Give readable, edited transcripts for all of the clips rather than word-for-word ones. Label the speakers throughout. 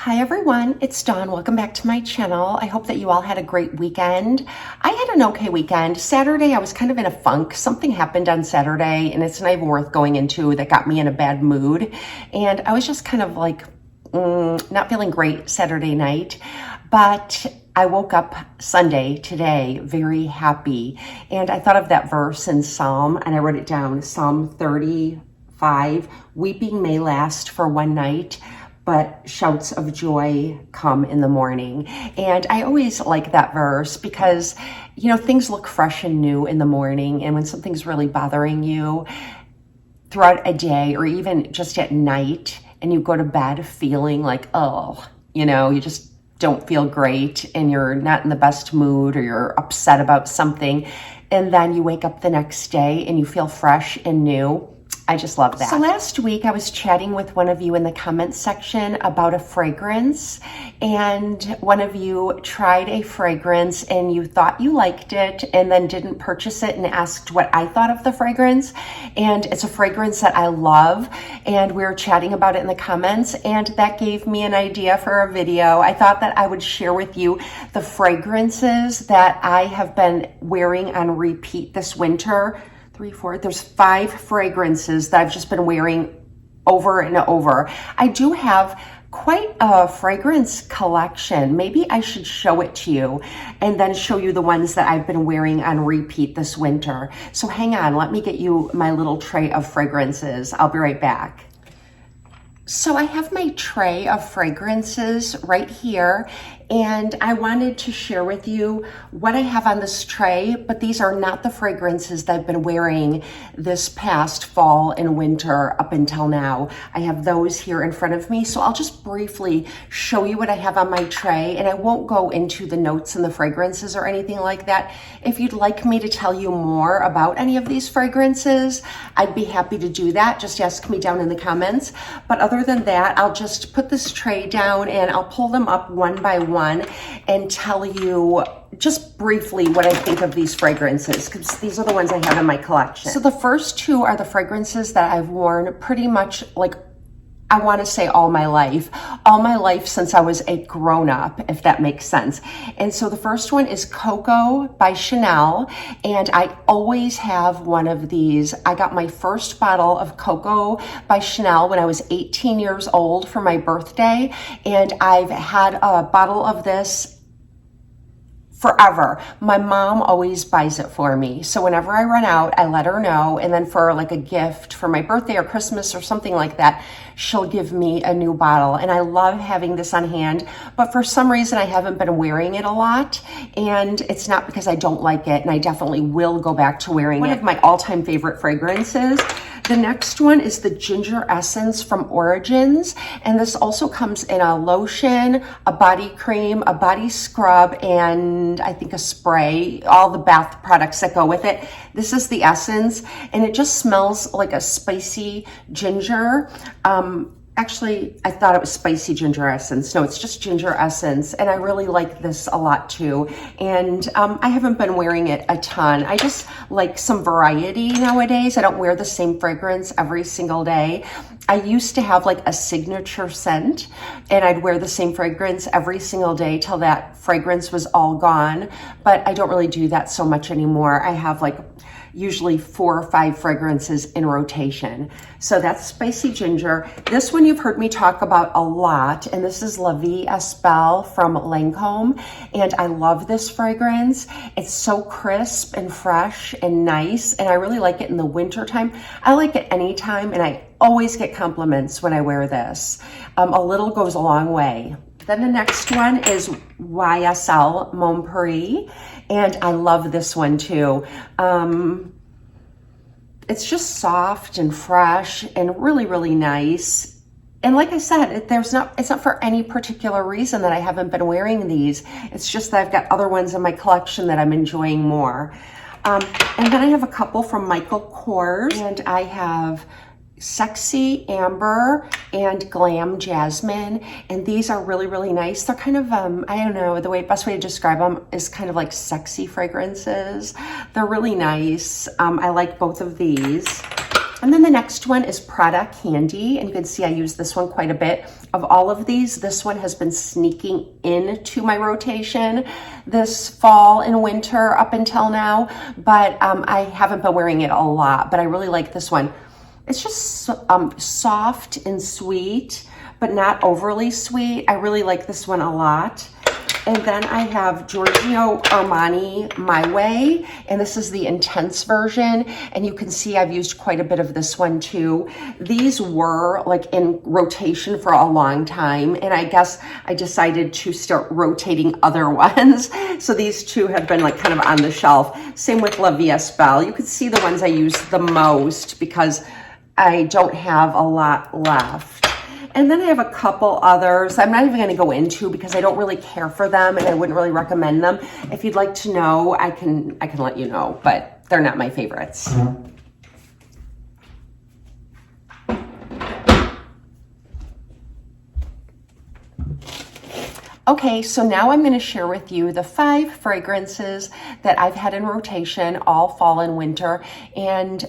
Speaker 1: Hi everyone, it's Dawn. Welcome back to my channel. I hope that you all had a great weekend. I had an okay weekend. Saturday, I was kind of in a funk. Something happened on Saturday, and it's not even worth going into, that got me in a bad mood. And I was just kind of like, not feeling great Saturday night. But I woke up Sunday, today, very happy. And I thought of that verse in Psalm, and I wrote it down, Psalm 35, weeping may last for one night, but shouts of joy come in the morning. And I always like that verse because, you know, things look fresh and new in the morning. And when something's really bothering you throughout a day or even just at night, and you go to bed feeling like, oh, you know, you just don't feel great and you're not in the best mood or you're upset about something. And then you wake up the next day and you feel fresh and new. I just love that. So last week I was chatting with one of you in the comments section about a fragrance, and one of you tried a fragrance and you thought you liked it and then didn't purchase it and asked what I thought of the fragrance. And it's a fragrance that I love, and we were chatting about it in the comments, and that gave me an idea for a video. I thought that I would share with you the fragrances that I have been wearing on repeat this winter. There's 5 fragrances that I've just been wearing over and over. I do have quite a fragrance collection. Maybe I should show it to you and then show you the ones that I've been wearing on repeat this winter. So hang on, let me get you my little tray of fragrances. I'll be right back. So I have my tray of fragrances right here, and I wanted to share with you what I have on this tray, but these are not the fragrances that I've been wearing this past fall and winter up until now. I have those here in front of me, so I'll just briefly show you what I have on my tray, and I won't go into the notes and the fragrances or anything like that. If you'd like me to tell you more about any of these fragrances, I'd be happy to do that. Just ask me down in the comments. But other than that, I'll just put this tray down and I'll pull them up one by one and tell you just briefly what I think of these fragrances, because these are the ones I have in my collection. So the first 2 are the fragrances that I've worn pretty much, like, I want to say all my life since I was a grown-up, if that makes sense. And so the first one is Coco by Chanel, and I always have one of these. I got my first bottle of Coco by Chanel when I was 18 years old for my birthday, and I've had a bottle of this forever. My mom always buys it for me. So whenever I run out, I let her know. And then for like a gift for my birthday or Christmas or something like that, she'll give me a new bottle. And I love having this on hand, but for some reason I haven't been wearing it a lot. And it's not because I don't like it. And I definitely will go back to wearing it. One of my all-time favorite fragrances. The next one is the Ginger Essence from Origins. And this also comes in a lotion, a body cream, a body scrub, and I think a spray, all the bath products that go with it. This is the essence, and it just smells like a spicy ginger. Actually, I thought it was spicy ginger essence. No, it's just ginger essence. And I really like this a lot too. And I haven't been wearing it a ton. I just like some variety nowadays. I don't wear the same fragrance every single day. I used to have like a signature scent, and I'd wear the same fragrance every single day till that fragrance was all gone. But I don't really do that so much anymore. I have like usually 4 or 5 fragrances in rotation. So that's Spicy Ginger. This one you've heard me talk about a lot, and this is La Vie est Belle from Lancome, and I love this fragrance. It's so crisp and fresh and nice, and I really like it in the winter time. I like it anytime, and I always get compliments when I wear this. A little goes a long way. Then the next one is YSL Mon Paris, and I love this one too. It's just soft and fresh and really, really nice. And like I said, it's not for any particular reason that I haven't been wearing these. It's just that I've got other ones in my collection that I'm enjoying more. And then I have a couple from Michael Kors, and I have Sexy Amber and Glam Jasmine, and these are really, really nice. They're kind of I don't know, the best way to describe them is kind of like sexy fragrances. They're really nice. I like both of these. And then the next one is Prada Candy. And you can see I use this one quite a bit. Of all of these, this one has been sneaking into my rotation this fall and winter up until now. But I haven't been wearing it a lot, but I really like this one. It's just soft and sweet, but not overly sweet. I really like this one a lot. And then I have Giorgio Armani My Way, and this is the intense version. And you can see I've used quite a bit of this one too. These were like in rotation for a long time, and I guess I decided to start rotating other ones. So these two have been like kind of on the shelf. Same with La Vie Est Belle. You can see the ones I use the most because I don't have a lot left. And then I have a couple others I'm not even going to go into because I don't really care for them and I wouldn't really recommend them. If you'd like to know, I can let you know, but they're not my favorites. Okay, so now I'm going to share with you the 5 fragrances that I've had in rotation all fall and winter, and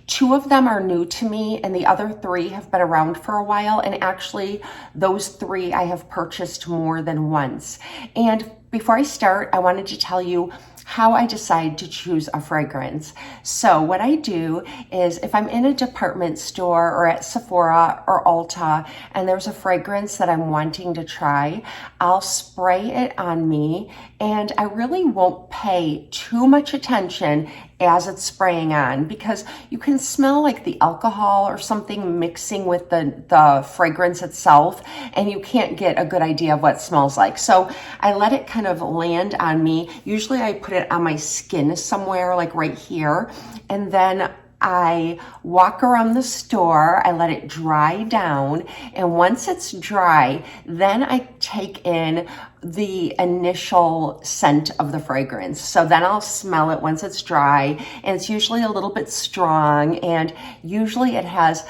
Speaker 1: 2 of them are new to me and the other 3 have been around for a while, and actually those 3 I have purchased more than once. And before I start, I wanted to tell you how I decide to choose a fragrance. So what I do is if I'm in a department store or at Sephora or Ulta and there's a fragrance that I'm wanting to try, I'll spray it on me and I really won't pay too much attention as it's spraying on, because you can smell like the alcohol or something mixing with the fragrance itself and you can't get a good idea of what it smells like. So I let it kind of land on me. Usually I put it on my skin somewhere like right here, and then I walk around the store, I let it dry down, and once it's dry, then I take in the initial scent of the fragrance. So then I'll smell it once it's dry, and it's usually a little bit strong, and usually it has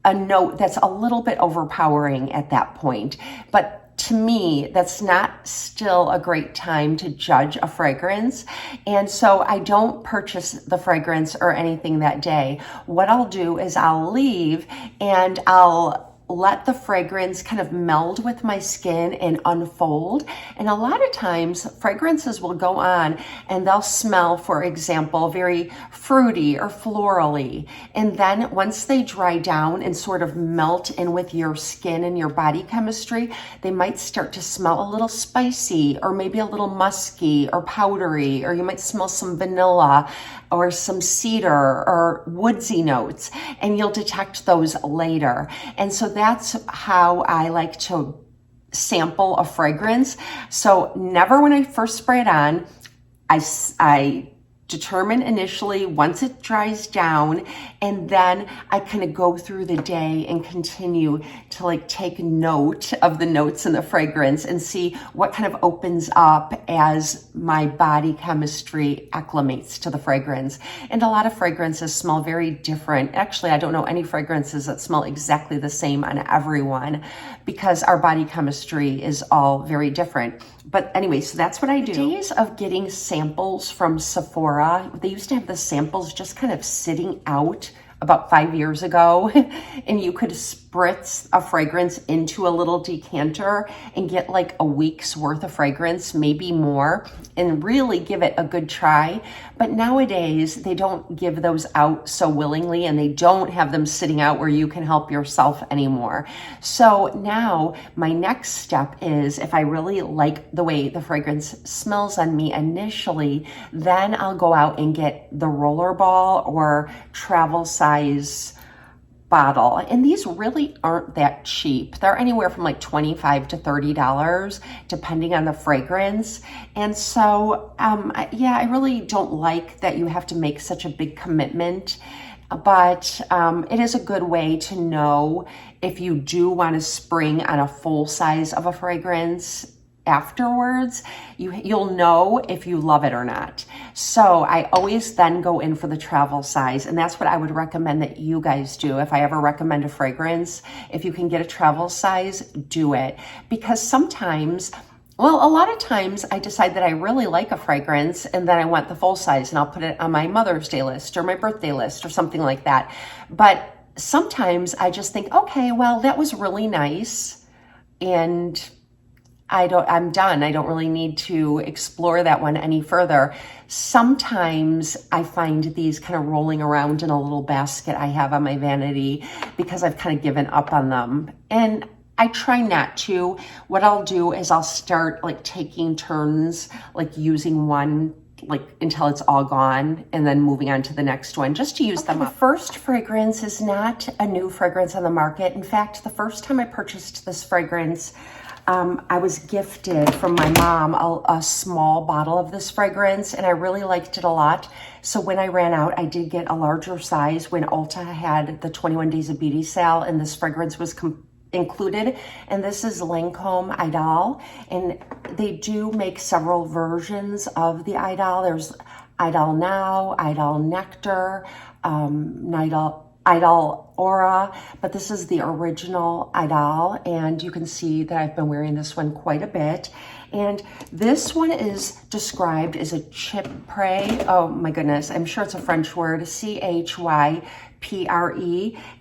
Speaker 1: a note that's a little bit overpowering at that point. But to me, that's not still a great time to judge a fragrance. And so I don't purchase the fragrance or anything that day. What I'll do is I'll leave and I'll let the fragrance kind of meld with my skin and unfold. And a lot of times fragrances will go on and they'll smell, for example, very fruity or florally. And then once they dry down and sort of melt in with your skin and your body chemistry, they might start to smell a little spicy or maybe a little musky or powdery, or you might smell some vanilla or some cedar or woodsy notes, and you'll detect those later. And so that's how I like to sample a fragrance. So never when I first spray it on, I determine initially once it dries down, and then I kind of go through the day and continue to like take note of the notes in the fragrance and see what kind of opens up as my body chemistry acclimates to the fragrance. And a lot of fragrances smell very different. Actually, I don't know any fragrances that smell exactly the same on everyone, because our body chemistry is all very different. But anyway, so that's what I do. The days of getting samples from Sephora, they used to have the samples just kind of sitting out about 5 years ago, and you could spritz a fragrance into a little decanter and get like a week's worth of fragrance, maybe more, and really give it a good try. But nowadays, they don't give those out so willingly, and they don't have them sitting out where you can help yourself anymore. So now my next step is, if I really like the way the fragrance smells on me initially, then I'll go out and get the rollerball or travel size bottle. And these really aren't that cheap. They're anywhere from like $25 to $30 depending on the fragrance. And so yeah, I really don't like that you have to make such a big commitment, but it is a good way to know if you do want to spring on a full size of a fragrance afterwards. You'll know if you love it or not. So I always then go in for the travel size, and that's what I would recommend that you guys do. If I ever recommend a fragrance, if you can get a travel size, do it, because sometimes Well, a lot of times I decide that I really like a fragrance and then I want the full size and I'll put it on my Mother's Day list or my birthday list or something like that. But sometimes I just think, okay, well, that was really nice and I'm done. I don't really need to explore that one any further. Sometimes I find these kind of rolling around in a little basket I have on my vanity because I've kind of given up on them. And I try not to. What I'll do is I'll start like taking turns, like using one like until it's all gone and then moving on to the next one just to use them up. The first fragrance is not a new fragrance on the market. In fact, the first time I purchased this fragrance, I was gifted from my mom a small bottle of this fragrance and I really liked it a lot. So when I ran out, I did get a larger size when Ulta had the 21 Days of Beauty sale and this fragrance was included. And this is Lancome Idol. And they do make several versions of the Idol. There's Idol Now, Idol Nectar, Idol Aura, but this is the original Idol, and you can see that I've been wearing this one quite a bit. And this one is described as a chypre. Oh my goodness, I'm sure it's a French word, Chypre.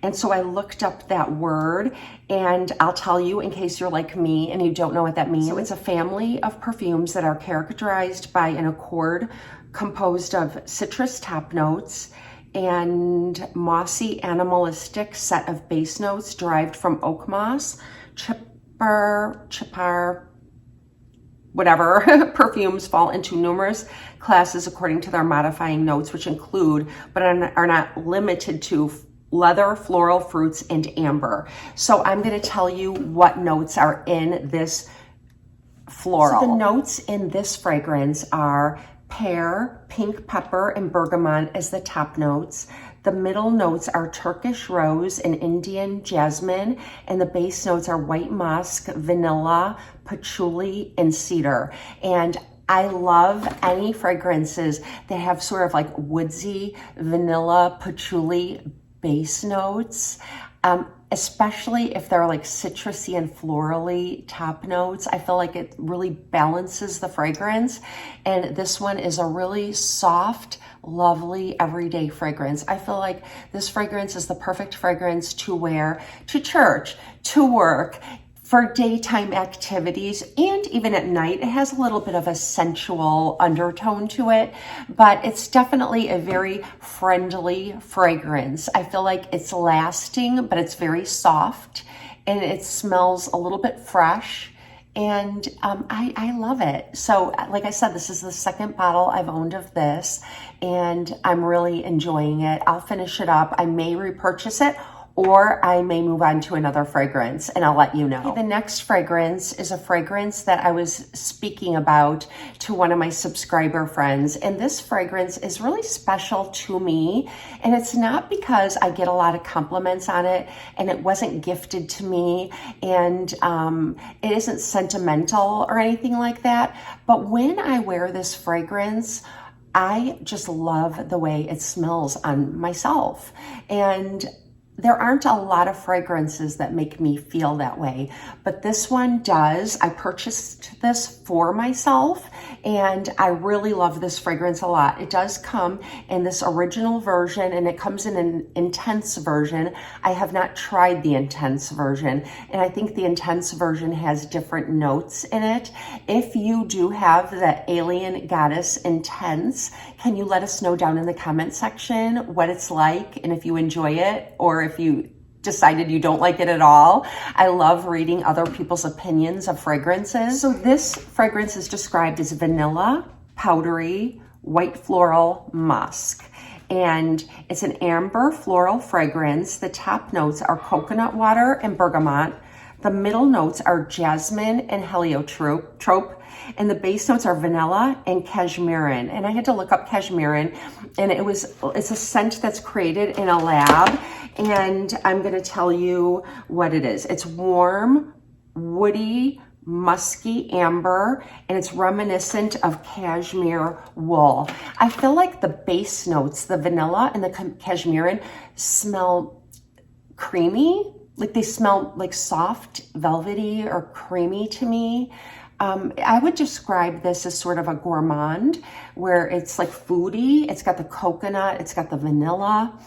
Speaker 1: And so I looked up that word, and I'll tell you in case you're like me and you don't know what that means. So it's a family of perfumes that are characterized by an accord composed of citrus top notes and mossy animalistic set of base notes derived from oak moss, chypre, whatever. Perfumes fall into numerous classes according to their modifying notes, which include, but are not limited to, leather, floral, fruits, and amber. So I'm going to tell you what notes are in this floral. So the notes in this fragrance are pear, pink pepper, and bergamot as the top notes. The middle notes are Turkish rose and Indian jasmine, and the base notes are white musk, vanilla, patchouli, and cedar. And I love any fragrances that have sort of like woodsy, vanilla, patchouli base notes. Especially if they're like citrusy and florally top notes. I feel like it really balances the fragrance. And this one is a really soft, lovely, everyday fragrance. I feel like this fragrance is the perfect fragrance to wear to church, to work, for daytime activities, and even at night. It has a little bit of a sensual undertone to it, but it's definitely a very friendly fragrance. I feel like it's lasting, but it's very soft, and it smells a little bit fresh, and I love it. So like I said, this is the second bottle I've owned of this, and I'm really enjoying it. I'll finish it up. I may repurchase it, or I may move on to another fragrance, and I'll let you know. Okay, the next fragrance is a fragrance that I was speaking about to one of my subscriber friends, and this fragrance is really special to me, and it's not because I get a lot of compliments on it, and it wasn't gifted to me, and it isn't sentimental or anything like that, but when I wear this fragrance, I just love the way it smells on myself. And there aren't a lot of fragrances that make me feel that way, but this one does. I purchased this for myself, and I really love this fragrance a lot. It does come in this original version, and it comes in an intense version. I have not tried the intense version, and I think the intense version has different notes in it. If you do have the Alien Goddess Intense, can you let us know down in the comment section what it's like, and if you enjoy it, or if you decided you don't like it at all. I love reading other people's opinions of fragrances. So this fragrance is described as vanilla, powdery, white floral, musk. And it's an amber floral fragrance. The top notes are coconut water and bergamot. The middle notes are jasmine and heliotrope. And the base notes are vanilla and cashmeran. And I had to look up cashmeran, and it's a scent that's created in a lab. And I'm gonna tell you what it is. It's warm, woody, musky amber, and it's reminiscent of cashmere wool. I feel like the base notes, the vanilla and the cashmeran, smell creamy. Like they smell like soft, velvety or creamy to me. I would describe this as sort of a gourmand, where it's like foodie. It's got the coconut, it's got the vanilla.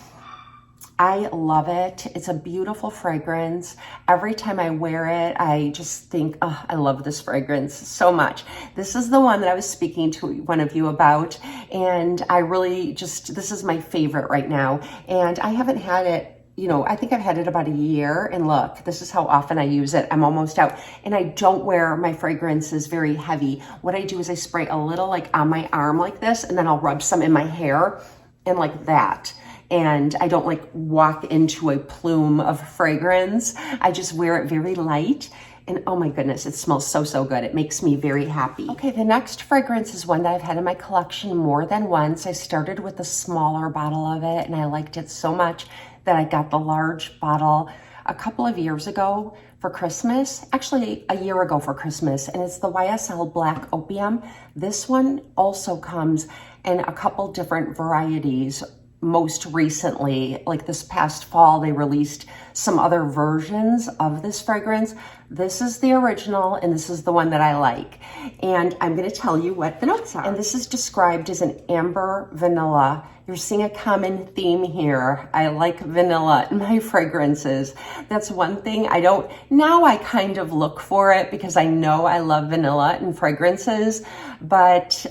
Speaker 1: I love it. It's a beautiful fragrance. Every time I wear it, I just think, oh, I love this fragrance so much. This is the one that I was speaking to one of you about, and I really just, this is my favorite right now. And I haven't had it, you know, I think I've had it about a year, and look, this is how often I use it. I'm almost out, and I don't wear my fragrances very heavy. What I do is I spray a little like on my arm like this, and then I'll rub some in my hair and like that. And I don't like walk into a plume of fragrance. I just wear it very light. And oh my goodness, it smells so, so good. It makes me very happy. Okay, the next fragrance is one that I've had in my collection more than once. I started with a smaller bottle of it, and I liked it so much that I got the large bottle a couple of years ago for Christmas, actually a year ago for Christmas, and it's the YSL Black Opium. This one also comes in a couple different varieties. Most recently, like this past fall, they released some other versions of this fragrance. This is the original, and this is the one that I like. And I'm gonna tell you what the notes are. And this is described as an amber vanilla. You're seeing a common theme here. I like vanilla in my fragrances. That's one thing I don't, now I kind of look for it because I know I love vanilla in fragrances, but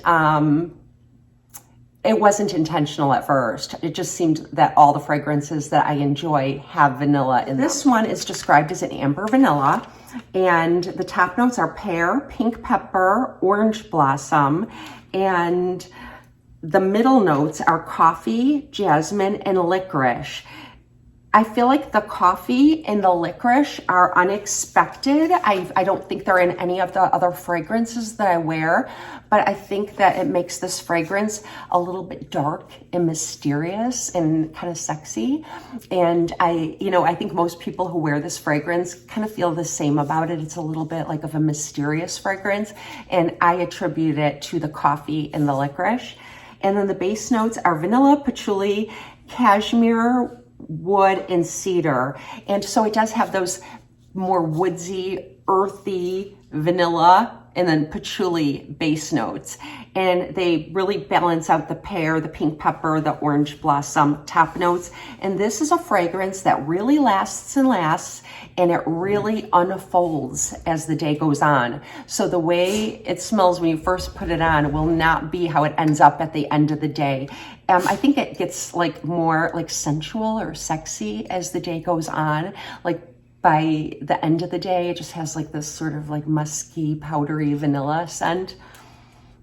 Speaker 1: it wasn't intentional at first. It just seemed that all the fragrances that I enjoy have vanilla in them. This one is described as an amber vanilla, and the top notes are pear, pink pepper, orange blossom, and the middle notes are coffee, jasmine, and licorice. I feel like the coffee and the licorice are unexpected. I don't think they're in any of the other fragrances that I wear, but I think that it makes this fragrance a little bit dark and mysterious and kind of sexy. And I think most people who wear this fragrance kind of feel the same about it. It's a little bit like of a mysterious fragrance, and I attribute it to the coffee and the licorice. And then the base notes are vanilla, patchouli, cashmere, wood, and cedar. And so it does have those more woodsy, earthy, vanilla, and then patchouli base notes. And they really balance out the pear, the pink pepper, the orange blossom top notes. And this is a fragrance that really lasts and lasts, and it really unfolds as the day goes on. So the way it smells when you first put it on will not be how it ends up at the end of the day. I think it gets like more like sensual or sexy as the day goes on. Like by the end of the day, it just has like this sort of like musky, powdery vanilla scent.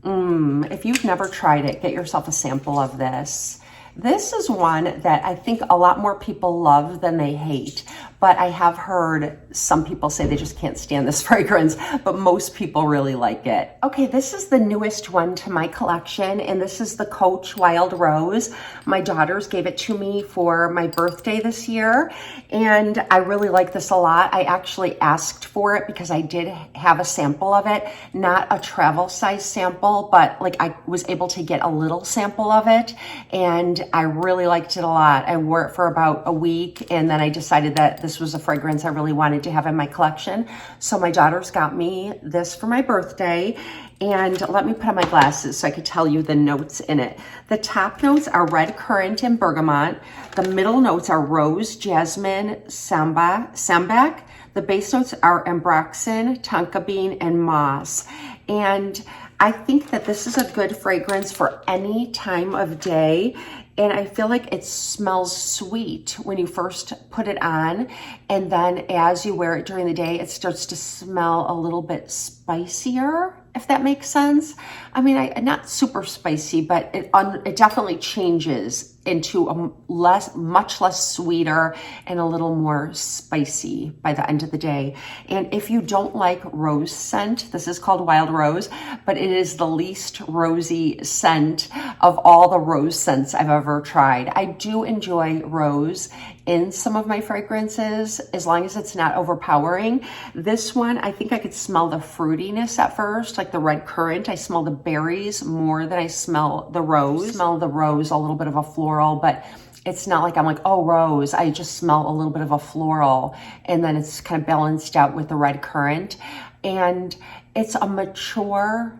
Speaker 1: If you've never tried it, get yourself a sample of this. This is one that I think a lot more people love than they hate, but I have heard some people say they just can't stand this fragrance, but most people really like it. Okay, this is the newest one to my collection, and this is the Coach Wild Rose. My daughters gave it to me for my birthday this year, and I really like this a lot. I actually asked for it because I did have a sample of it, not a travel size sample, but like I was able to get a little sample of it, and I really liked it a lot. I wore it for about a week, and then I decided that this was a fragrance I really wanted to have in my collection. So my daughters got me this for my birthday, and let me put on my glasses so I could tell you the notes in it. The top notes are red currant and bergamot. The middle notes are rose, jasmine, sambac. The base notes are ambroxan, tonka bean, and moss. And I think that this is a good fragrance for any time of day. And I feel like it smells sweet when you first put it on. And then as you wear it during the day, it starts to smell a little bit spicier, if that makes sense. I mean, not super spicy, but it definitely changes into a much less sweeter and a little more spicy by the end of the day. And if you don't like rose scent, this is called Wild Rose, but it is the least rosy scent of all the rose scents I've ever tried. I do enjoy rose in some of my fragrances, as long as it's not overpowering. This one, I think I could smell the fruitiness at first, like the red currant. I smell the berries more than I smell the rose. I smell the rose, a little bit of a floral, but it's not like I'm like, oh, rose. I just smell a little bit of a floral, and then it's kind of balanced out with the red currant. and it's a mature,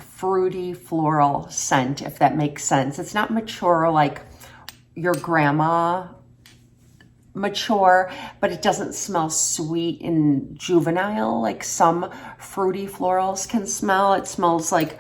Speaker 1: fruity floral scent, if that makes sense. It's not mature like your grandma mature, but it doesn't smell sweet and juvenile like some fruity florals can smell. It smells like,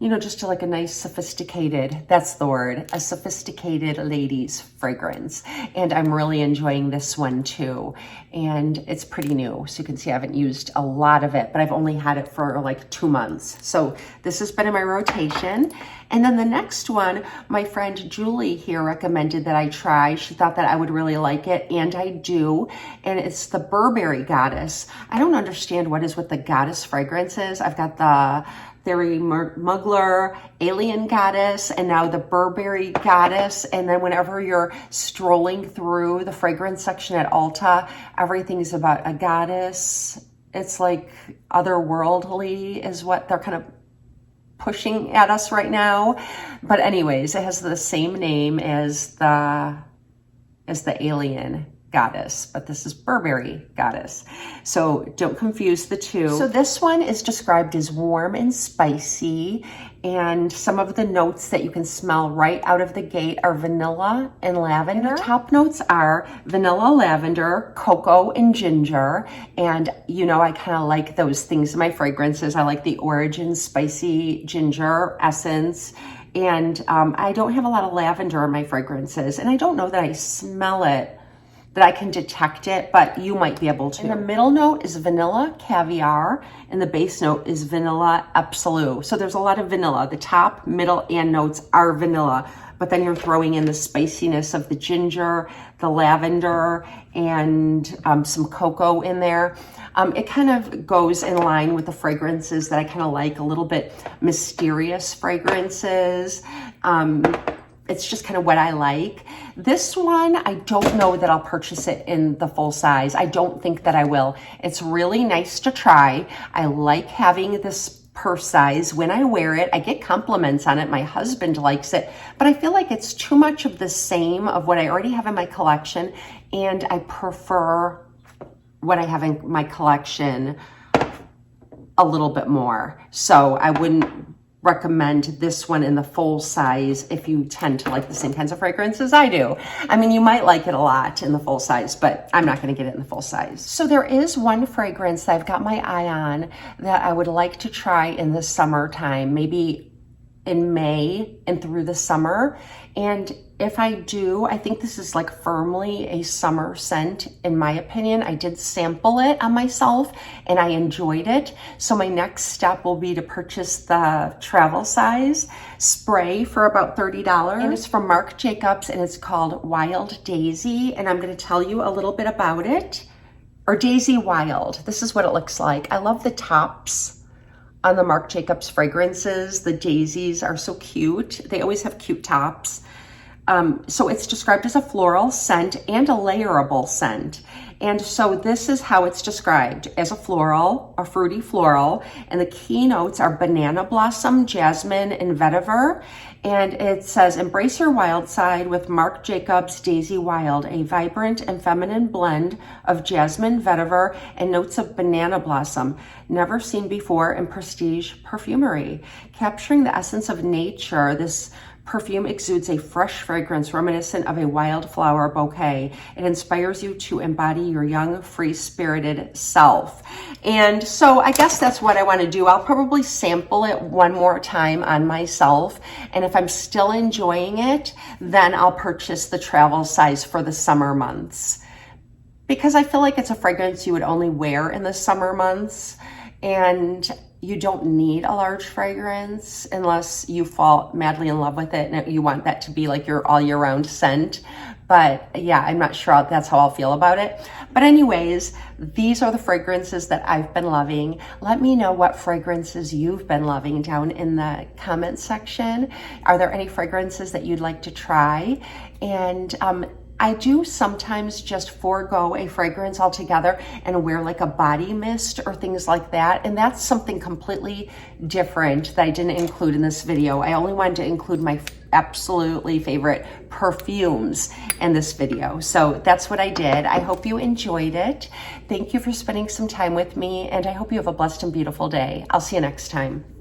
Speaker 1: you know, just like a nice sophisticated, that's the word, a sophisticated lady's fragrance. And I'm really enjoying this one too. And it's pretty new. So you can see I haven't used a lot of it, but I've only had it for like 2 months. So this has been in my rotation. And then the next one, my friend Julie here recommended that I try. She thought that I would really like it, and I do. And it's the Burberry Goddess. I don't understand what is with the Goddess fragrances. I've got the Thierry Muglar Alien Goddess, and now the Burberry Goddess. And then whenever you're strolling through the fragrance section at Ulta, everything's about a goddess. It's like otherworldly is what they're kind of pushing at us right now. But anyways, it has the same name as the Alien Goddess, but this is Burberry Goddess. So don't confuse the two. So this one is described as warm and spicy, and some of the notes that you can smell right out of the gate are vanilla and lavender. The top notes are vanilla, lavender, cocoa, and ginger. And you know, I kind of like those things in my fragrances. I like the origin spicy ginger essence. And I don't have a lot of lavender in my fragrances, and I don't know that I smell it, that I can detect it, but you might be able to. And the middle note is vanilla caviar, and the base note is vanilla absolute. So there's a lot of vanilla. The top, middle, and notes are vanilla, but then you're throwing in the spiciness of the ginger, the lavender, and some cocoa in there. It kind of goes in line with the fragrances that I kind of like, a little bit mysterious fragrances. It's just kind of what I like. This one, I don't know that I'll purchase it in the full size. I don't think that I will. It's really nice to try. I like having this purse size when I wear it. I get compliments on it. My husband likes it, but I feel like it's too much of the same of what I already have in my collection, and I prefer what I have in my collection a little bit more. So I wouldn't recommend this one in the full size if you tend to like the same kinds of fragrances I do. I mean, you might like it a lot in the full size, but I'm not going to get it in the full size. So there is one fragrance that I've got my eye on that I would like to try in the summertime, maybe in May and through the summer. And if I do, I think this is like firmly a summer scent, in my opinion. I did sample it on myself and I enjoyed it. So my next step will be to purchase the travel size spray for about $30. And it's from Marc Jacobs, and it's called Wild Daisy. And I'm going to tell you a little bit about it. Or Daisy Wild. This is what it looks like. I love the tops on the Marc Jacobs fragrances. The daisies are so cute. They always have cute tops. So it's described as a floral scent and a layerable scent. And so this is how it's described: as a floral, a fruity floral. And the key notes are banana blossom, jasmine, and vetiver. And it says, embrace your wild side with Marc Jacobs Daisy Wild, a vibrant and feminine blend of jasmine, vetiver, and notes of banana blossom, never seen before in prestige perfumery. Capturing the essence of nature, this perfume exudes a fresh fragrance reminiscent of a wildflower bouquet. It inspires you to embody your young, free-spirited self. And so I guess that's what I want to do. I'll probably sample it one more time on myself. And if I'm still enjoying it, then I'll purchase the travel size for the summer months. Because I feel like it's a fragrance you would only wear in the summer months. And you don't need a large fragrance unless you fall madly in love with it and you want that to be like your all year round scent. But yeah, I'm not sure that's how I'll feel about it. But anyways, these are the fragrances that I've been loving. Let me know what fragrances you've been loving down in the comment section. Are there any fragrances that you'd like to try? And I do sometimes just forego a fragrance altogether and wear like a body mist or things like that. And that's something completely different that I didn't include in this video. I only wanted to include my absolutely favorite perfumes in this video. So that's what I did. I hope you enjoyed it. Thank you for spending some time with me, and I hope you have a blessed and beautiful day. I'll see you next time.